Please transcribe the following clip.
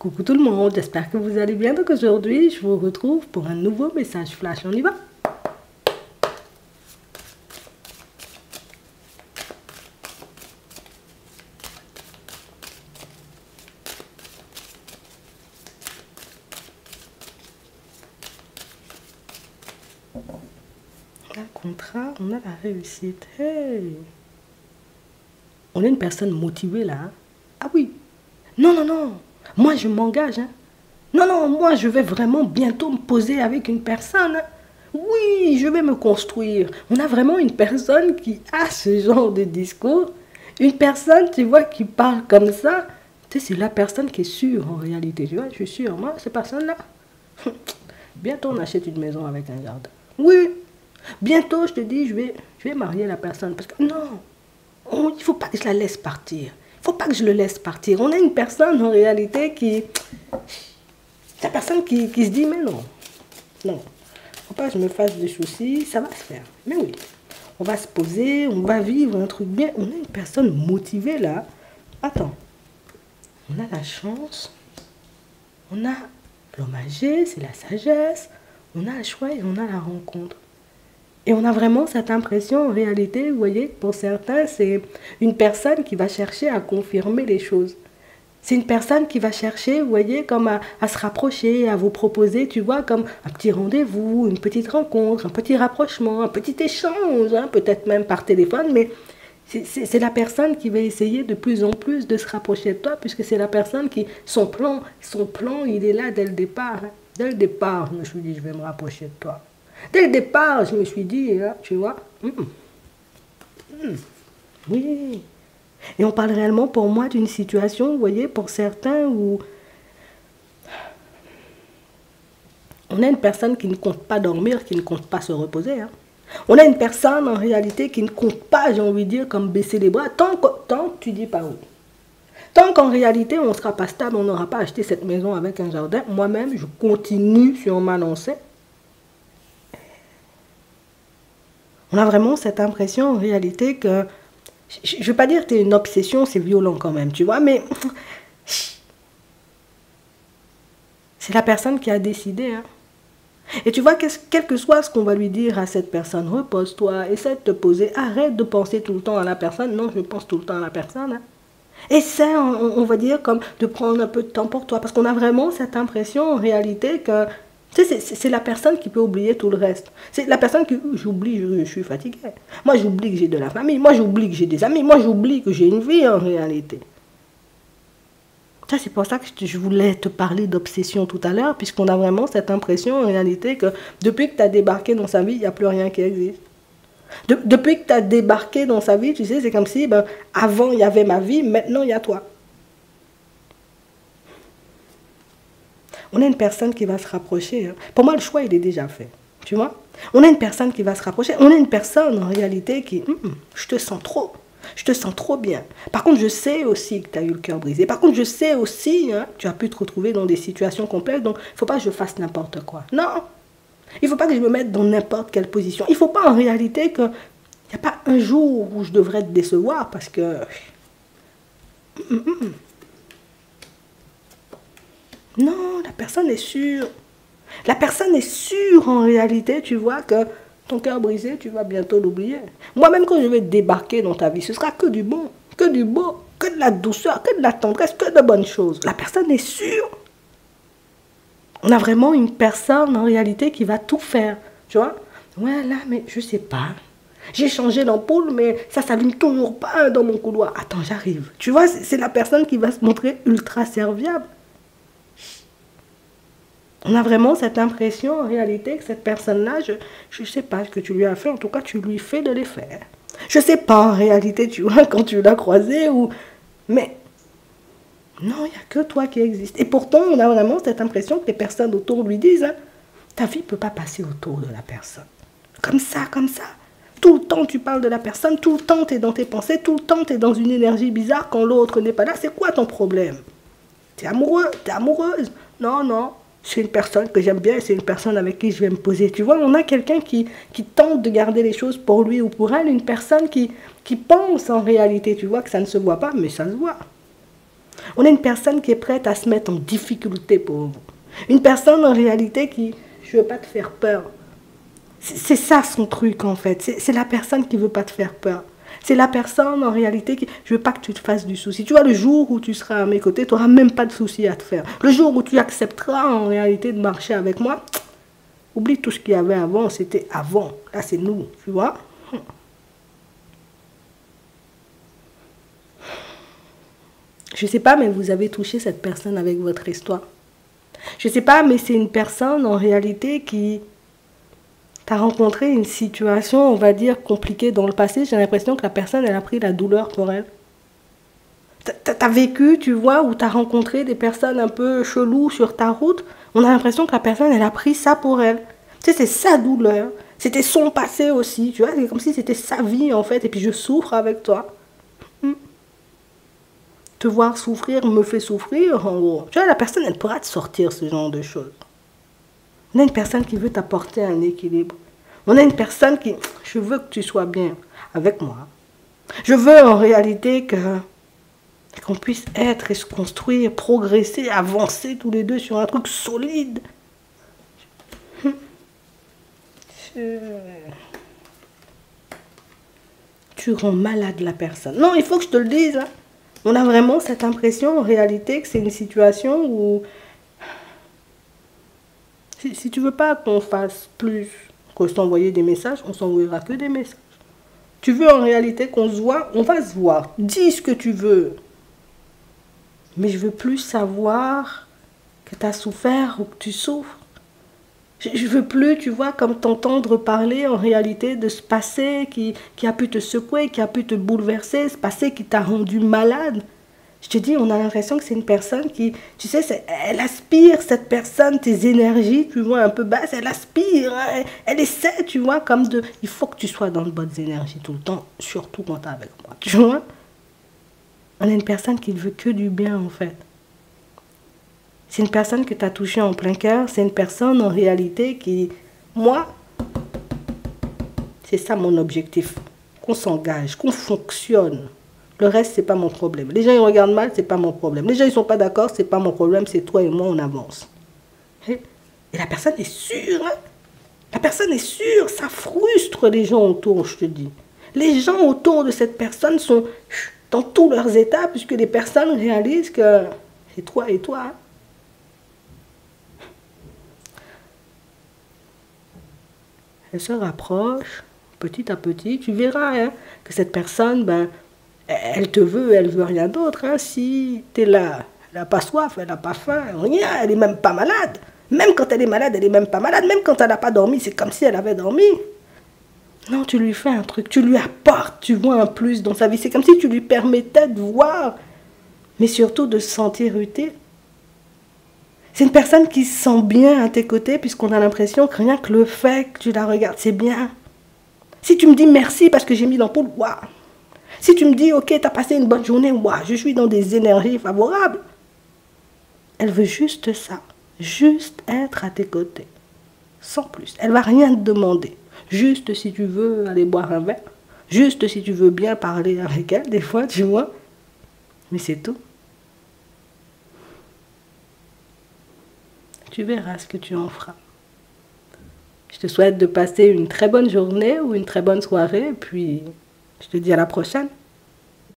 Coucou tout le monde, j'espère que vous allez bien. Donc aujourd'hui, je vous retrouve pour un nouveau message flash. On y va? On a le contrat, on a la réussite. Hey! On est une personne motivée là. Hein? Ah oui. Non, non, non. Moi, je m'engage. Hein? Non, non, moi, je vais vraiment bientôt me poser avec une personne. Hein? Oui, je vais me construire. On a vraiment une personne qui a ce genre de discours. Une personne, tu vois, qui parle comme ça. Tu sais, c'est la personne qui est sûre en réalité. Tu vois, je suis sûre. Moi, cette personne-là, bientôt on achète une maison avec un jardin. Oui, bientôt, je te dis, je vais marier la personne. Parce que non, il ne faut pas que je la laisse partir. Il ne faut pas que je le laisse partir. On a une personne en réalité qui... C'est la personne qui se dit, mais non, non. Faut pas que je me fasse des soucis, ça va se faire. Mais oui, on va se poser, on va vivre un truc bien. On a une personne motivée là. Attends, on a la chance, on a l'homme âgé, c'est la sagesse, on a le choix et on a la rencontre. Et on a vraiment cette impression en réalité, vous voyez, pour certains, c'est une personne qui va chercher à confirmer les choses. C'est une personne qui va chercher, vous voyez, comme à se rapprocher, à vous proposer, tu vois, comme un petit rendez-vous, une petite rencontre, un petit rapprochement, un petit échange, hein, peut-être même par téléphone, mais c'est la personne qui va essayer de plus en plus de se rapprocher de toi, puisque c'est la personne qui, son plan, il est là dès le départ. Hein. Dès le départ, je me suis dit, je vais me rapprocher de toi. Dès le départ, je me suis dit, hein, tu vois, oui. Et on parle réellement pour moi d'une situation, vous voyez, pour certains où on a une personne qui ne compte pas dormir, qui ne compte pas se reposer. Hein. On a une personne en réalité qui ne compte pas, j'ai envie de dire, comme baisser les bras, tant que tu dis pas oui. Tant qu'en réalité on ne sera pas stable, on n'aura pas acheté cette maison avec un jardin. Moi-même, je continue sur ma lancée. On a vraiment cette impression en réalité que... Je ne veux pas dire que tu es une obsession, c'est violent quand même, tu vois, mais c'est la personne qui a décidé. Hein. Et tu vois, quel que soit ce qu'on va lui dire à cette personne, repose-toi, essaie de te poser, arrête de penser tout le temps à la personne. Non, je pense tout le temps à la personne. Hein. Essaie, on va dire, comme de prendre un peu de temps pour toi, parce qu'on a vraiment cette impression en réalité que... Tu sais, c'est la personne qui peut oublier tout le reste. C'est la personne qui, j'oublie, je suis fatiguée. Moi, j'oublie que j'ai de la famille. Moi, j'oublie que j'ai des amis. Moi, j'oublie que j'ai une vie en réalité. Ça, c'est pour ça que je voulais te parler d'obsession tout à l'heure, puisqu'on a vraiment cette impression en réalité que depuis que tu as débarqué dans sa vie, il n'y a plus rien qui existe. Depuis que tu as débarqué dans sa vie, tu sais, c'est comme si, ben, avant, il y avait ma vie, maintenant, il y a toi. On a une personne qui va se rapprocher. Hein. Pour moi, le choix, il est déjà fait. Tu vois? On a une personne qui va se rapprocher. On a une personne, en réalité, qui... je te sens trop. Je te sens trop bien. Par contre, je sais aussi que tu as eu le cœur brisé. Par contre, je sais aussi que tu as pu te retrouver dans des situations complexes. Donc, il ne faut pas que je fasse n'importe quoi. Non. Il ne faut pas que je me mette dans n'importe quelle position. Il ne faut pas, en réalité, qu'il n'y a pas un jour où je devrais te décevoir parce que... Non, la personne est sûre. La personne est sûre en réalité, tu vois, que ton cœur brisé, tu vas bientôt l'oublier. Moi-même, quand je vais débarquer dans ta vie, ce sera que du bon, que du beau, que de la douceur, que de la tendresse, que de bonnes choses. La personne est sûre. On a vraiment une personne en réalité qui va tout faire, tu vois. Ouais, là, mais je sais pas. J'ai changé l'ampoule, mais ça ne s'allume toujours pas dans mon couloir. Attends, j'arrive. Tu vois, c'est la personne qui va se montrer ultra serviable. On a vraiment cette impression en réalité que cette personne-là, je ne sais pas ce que tu lui as fait, en tout cas tu lui fais de les faire. Je ne sais pas en réalité, tu vois, quand tu l'as croisé ou... Mais non, il n'y a que toi qui existe. Et pourtant, on a vraiment cette impression que les personnes autour lui disent, hein, ta vie ne peut pas passer autour de la personne. Comme ça, comme ça. Tout le temps tu parles de la personne, tout le temps tu es dans tes pensées, tout le temps tu es dans une énergie bizarre quand l'autre n'est pas là. C'est quoi ton problème? Tu es amoureux, tu es amoureuse? Non, non. C'est une personne que j'aime bien et c'est une personne avec qui je vais me poser. Tu vois, on a quelqu'un qui tente de garder les choses pour lui ou pour elle, une personne qui pense en réalité, tu vois, que ça ne se voit pas, mais ça se voit. On est une personne qui est prête à se mettre en difficulté pour vous. Une personne en réalité qui, je ne veux pas te faire peur. C'est ça son truc en fait. C'est la personne qui ne veut pas te faire peur. C'est la personne en réalité qui, je ne veux pas que tu te fasses du souci. Tu vois, le jour où tu seras à mes côtés, tu n'auras même pas de souci à te faire. Le jour où tu accepteras en réalité de marcher avec moi, oublie tout ce qu'il y avait avant, c'était avant. Là, c'est nous, tu vois. Je ne sais pas, mais vous avez touché cette personne avec votre histoire. Je ne sais pas, mais c'est une personne en réalité qui t'a rencontré une situation, on va dire, compliquée dans le passé. J'ai l'impression que la personne, elle a pris la douleur pour elle. T'as vécu, tu vois, ou t'as rencontré des personnes un peu cheloues sur ta route. On a l'impression que la personne, elle a pris ça pour elle. Tu sais, c'est sa douleur. C'était son passé aussi, tu vois. C'est comme si c'était sa vie, en fait. Et puis je souffre avec toi. Te voir souffrir me fait souffrir, en gros. Tu vois, la personne, elle pourra te sortir ce genre de choses. On a une personne qui veut t'apporter un équilibre. On a une personne qui, je veux que tu sois bien avec moi. Je veux en réalité qu'on puisse être et se construire, progresser, avancer tous les deux sur un truc solide. Tu rends malade la personne. Non, il faut que je te le dise. Hein. On a vraiment cette impression en réalité que c'est une situation où si tu veux pas qu'on fasse plus que s'envoyer des messages, on s'envoyera que des messages. Tu veux en réalité qu'on se voit, on va se voir. Dis ce que tu veux. Mais je veux plus savoir que tu as souffert ou que tu souffres. Je veux plus, tu vois, comme t'entendre parler en réalité de ce passé qui a pu te secouer, qui a pu te bouleverser, ce passé qui t'a rendu malade. Je te dis, on a l'impression que c'est une personne qui, tu sais, elle aspire, cette personne, tes énergies, tu vois, un peu basses, elle aspire, hein, elle essaie, tu vois, comme de... Il faut que tu sois dans de bonnes énergies tout le temps, surtout quand tu es avec moi, tu vois. On a une personne qui ne veut que du bien, en fait. C'est une personne que tu as touchée en plein cœur, c'est une personne, en réalité, qui... Moi, c'est ça mon objectif, qu'on s'engage, qu'on fonctionne. Le reste, c'est pas mon problème. Les gens, ils regardent mal, c'est pas mon problème. Les gens, ils sont pas d'accord, c'est pas mon problème, c'est toi et moi, on avance. Et la personne est sûre, hein? La personne est sûre, ça frustre les gens autour, je te dis. Les gens autour de cette personne sont dans tous leurs états, puisque les personnes réalisent que c'est toi et toi. Hein? Elle se rapproche, petit à petit, tu verras hein, que cette personne, ben, elle te veut, elle veut rien d'autre. Hein. Si tu es là, elle n'a pas soif, elle n'a pas faim, rien, elle n'est même pas malade. Même quand elle est malade, elle n'est même pas malade. Même quand elle n'a pas dormi, c'est comme si elle avait dormi. Non, tu lui fais un truc, tu lui apportes, tu vois un plus dans sa vie. C'est comme si tu lui permettais de voir, mais surtout de se sentir utile. C'est une personne qui se sent bien à tes côtés, puisqu'on a l'impression que rien que le fait que tu la regardes, c'est bien. Si tu me dis merci parce que j'ai mis l'ampoule, waouh. Si tu me dis, ok, tu as passé une bonne journée, waouh, je suis dans des énergies favorables. Elle veut juste ça, juste être à tes côtés, sans plus. Elle ne va rien te demander. Juste si tu veux aller boire un verre, juste si tu veux bien parler avec elle, des fois, tu vois. Mais c'est tout. Tu verras ce que tu en feras. Je te souhaite de passer une très bonne journée ou une très bonne soirée, puis je te dis à la prochaine.